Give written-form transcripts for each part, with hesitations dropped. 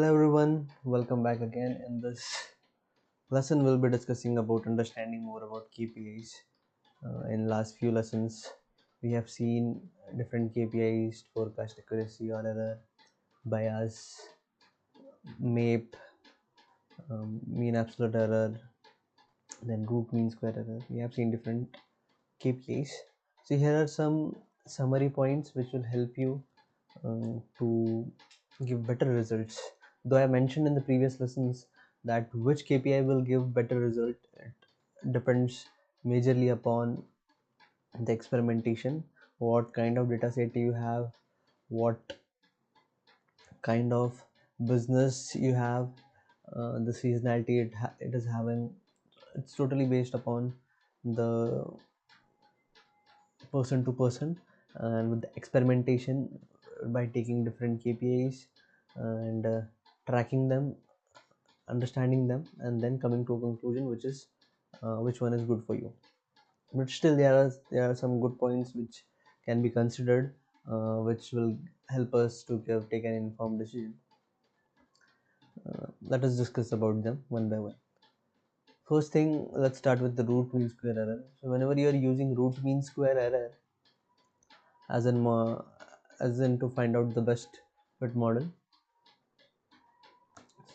Hello everyone, welcome back again. In this lesson, we'll be discussing about understanding more about KPIs. In last few lessons, we have seen different KPIs: forecast accuracy or error, bias, MAPE, mean absolute error, then root mean square error. We have seen different KPIs. So here are some summary points which will help you to give better results. Though I mentioned in the previous lessons that which KPI will give better result, it depends majorly upon the experimentation, what kind of data set you have, what kind of business you have, the seasonality it is having. It's totally based upon the person to person, and with the experimentation by taking different KPIs and tracking them, understanding them, and then coming to a conclusion which one is good for you. But still there are some good points which can be considered, which will help us to take an informed decision. Let us discuss about them one by one. First thing, let's start with the root mean square error. So whenever you are using root mean square error as in to find out the best fit model,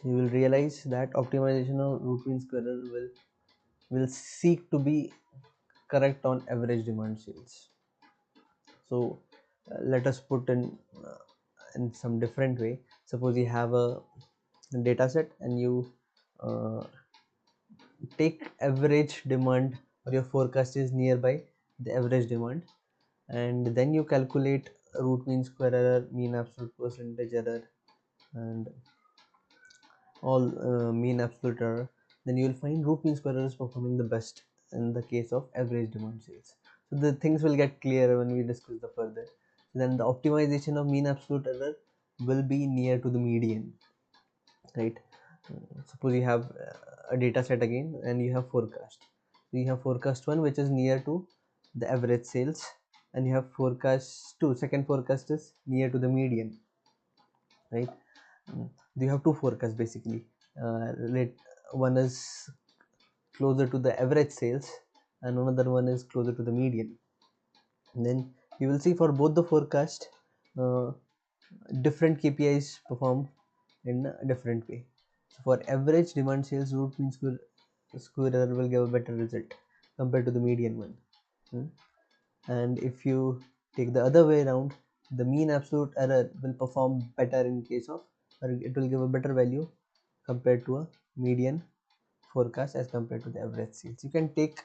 you will realize that optimization of root mean square error will seek to be correct on average demand sales. So let us put in some different way. Suppose you have a data set and you uh, take average demand, or your forecast is nearby the average demand, and then you calculate root mean square error, mean absolute percentage error, and all mean absolute error. Then you will find root mean square error is performing the best in the case of average demand sales. So the things will get clearer when we discuss the further. Then the optimization of mean absolute error will be near to the median, right? Suppose you have a data set again and you have forecast. So you have forecast 1 which is near to the average sales, and you have forecast 2, second forecast is near to the median, right? You have two forecasts basically. One is closer to the average sales and another one is closer to the median. Then you will see for both the forecast, uh, different KPIs perform in a different way. So for average demand sales, root mean square error will give a better result compared to the median one. And if you take the other way around, the mean absolute error will perform better in case of, or it will give a better value compared to a median forecast as compared to the average sales. You can take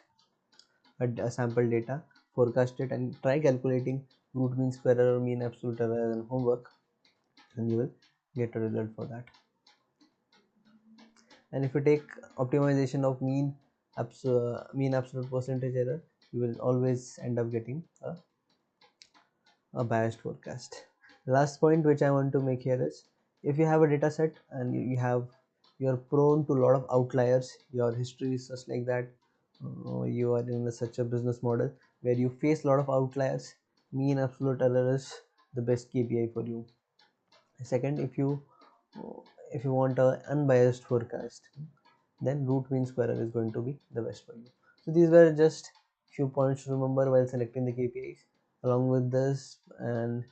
a sample data, forecast it, and try calculating root mean square error, mean absolute error and homework, and you will get a result for that. And if you take optimization of mean absolute percentage error, you will always end up getting a biased forecast. Last point which I want to make here is, if you have a data set and you're prone to a lot of outliers, your history is just like that, you are in such a business model where you face a lot of outliers, mean absolute error is the best KPI for you. Second, if you want an unbiased forecast, then root mean square error is going to be the best for you. So these were just few points to remember while selecting the KPIs. Along with this and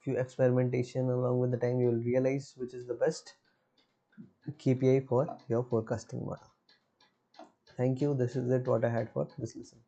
few experimentation along with the time, you will realize which is the best KPI for your forecasting model. Thank you. This is it what I had for this lesson.